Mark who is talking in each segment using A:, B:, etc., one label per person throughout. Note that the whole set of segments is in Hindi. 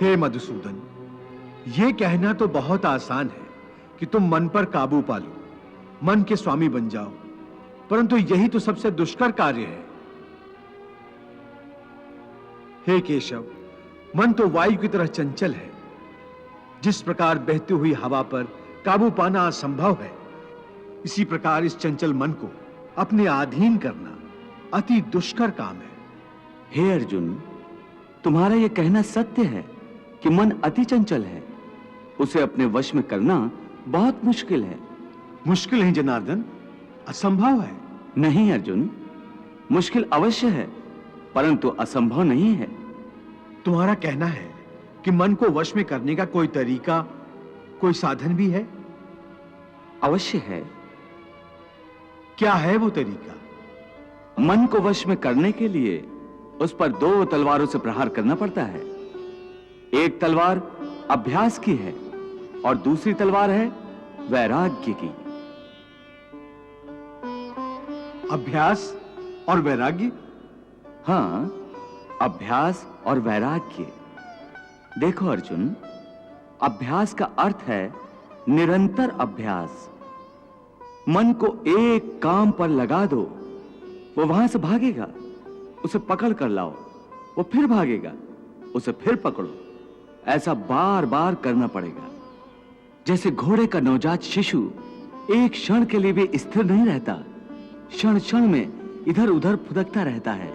A: हे मधुसूदन, ये कहना तो बहुत आसान है कि तुम मन पर काबू पा लो, मन के स्वामी बन जाओ, परंतु यही तो सबसे दुष्कर कार्य है। हे केशव, मन तो वायु की तरह चंचल है। जिस प्रकार बहती हुई हवा पर काबू पाना असंभव है, इसी प्रकार इस चंचल मन को अपने अधीन करना अति दुष्कर काम है।
B: हे अर्जुन, तुम्हारा यह कहना सत्य है कि मन अति चंचल है। उसे अपने वश में करना बहुत मुश्किल है।
A: मुश्किल है जनार्दन, असंभव है।
B: नहीं अर्जुन, मुश्किल अवश्य है, परंतु असंभव नहीं है।
A: तुम्हारा कहना है कि मन को वश में करने का कोई तरीका, कोई साधन भी है?
B: अवश्य है।
A: क्या है वो तरीका?
B: मन को वश में करने के लिए उस पर 2 तलवारों से प्रहार करना पड़ता है। एक तलवार अभ्यास की है और दूसरी तलवार है वैराग्य की।
A: अभ्यास और वैराग्य?
B: हां, अभ्यास और वैराग्य। देखो अर्जुन, अभ्यास का अर्थ है निरंतर अभ्यास। मन को एक काम पर लगा दो, वो वहां से भागेगा, उसे पकड़ कर लाओ, वो फिर भागेगा, उसे फिर पकड़ो। ऐसा बार बार करना पड़ेगा। जैसे घोड़े का नवजात शिशु एक क्षण के लिए भी स्थिर नहीं रहता, क्षण क्षण में इधर उधर फुदकता रहता है।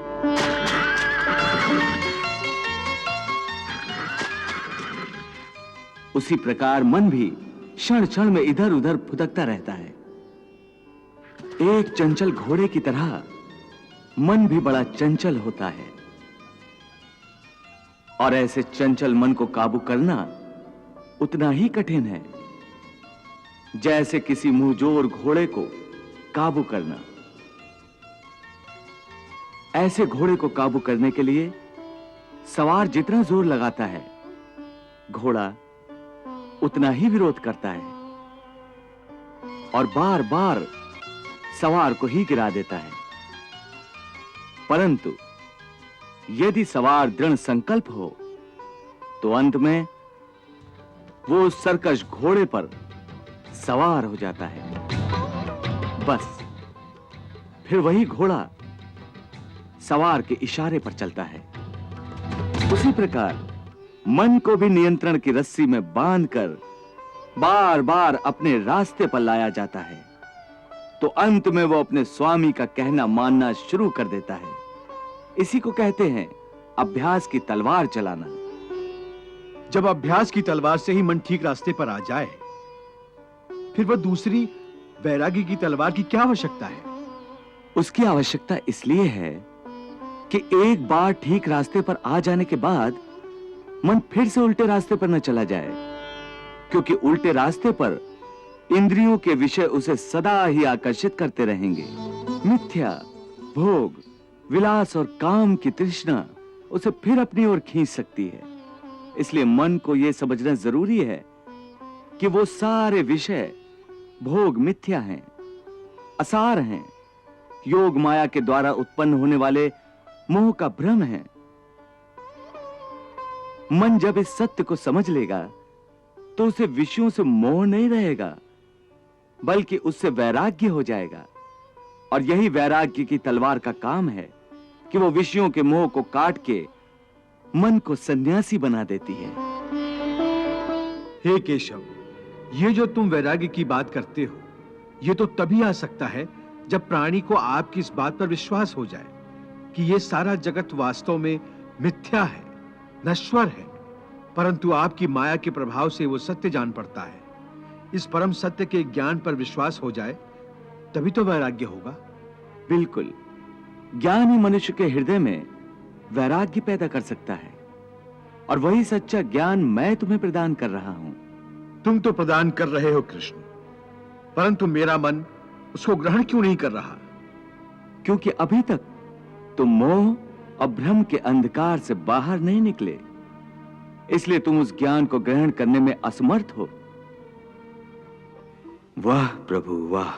B: उसी प्रकार मन भी क्षण क्षण में इधर उधर फुदकता रहता है। एक चंचल घोड़े की तरह मन भी बड़ा चंचल होता है, और ऐसे चंचल मन को काबू करना उतना ही कठिन है जैसे किसी मुंहजोर घोड़े को काबू करना। ऐसे घोड़े को काबू करने के लिए सवार जितना जोर लगाता है, घोड़ा उतना ही विरोध करता है और बार बार सवार को ही गिरा देता है। परंतु यदि सवार दृढ़ संकल्प हो तो अंत में वो उस सरकश घोड़े पर सवार हो जाता है। बस फिर वही घोड़ा सवार के इशारे पर चलता है। उसी प्रकार मन को भी नियंत्रण की रस्सी में बांधकर बार बार अपने रास्ते पर लाया जाता है, तो अंत में वो अपने स्वामी का कहना मानना शुरू कर देता है। इसी को कहते हैं अभ्यास की तलवार चलाना।
A: जब अभ्यास की तलवार से ही मन ठीक रास्ते पर आ जाए, फिर वह दूसरी वैराग्य की तलवार की क्या आवश्यकता है?
B: उसकी आवश्यकता इसलिए है कि एक बार ठीक रास्ते पर आ जाने के बाद मन फिर से उल्टे रास्ते पर न चला जाए, क्योंकि उल्टे रास्ते पर इंद्रियों के विषय उसे सदा ही आकर्षित करते रहेंगे। मिथ्या, भोग, विलास और काम की तृष्णा उसे फिर अपनी ओर खींच सकती है। इसलिए मन को यह समझना जरूरी है कि वो सारे विषय भोग मिथ्या हैं, असार हैं, योग माया के द्वारा उत्पन्न होने वाले मोह का भ्रम है। मन जब इस सत्य को समझ लेगा तो उसे विषयों से मोह नहीं रहेगा, बल्कि उससे वैराग्य हो जाएगा। और यही वैराग्य की तलवार का काम है कि वो विषयों के मोह को काट के मन को सन्यासी बना देती है।
A: हे केशव, ये जो तुम वैराग्य की बात करते हो, ये तो तभी आ सकता है जब प्राणी को आपकी इस बात पर विश्वास हो जाए कि ये सारा जगत वास्तव में मिथ्या है, नश्वर है, परंतु आपकी माया के प्रभाव से वो सत्य जान पड़ता है। इस परम सत्य के ज्ञान पर विश्वास हो जाए तभी तो वैराग्य होगा।
B: बिल्कुल, ज्ञान ही मनुष्य के हृदय में वैराग्य पैदा कर सकता है, और वही सच्चा ज्ञान मैं तुम्हें प्रदान कर रहा हूं।
A: तुम तो प्रदान कर रहे हो कृष्ण, परंतु मेरा मन उसको ग्रहण क्यों नहीं कर रहा?
B: क्योंकि अभी तक तुम मोह और भ्रम के अंधकार से बाहर नहीं निकले, इसलिए तुम उस ज्ञान को ग्रहण करने में असमर्थ हो।
C: वाह प्रभु वाह!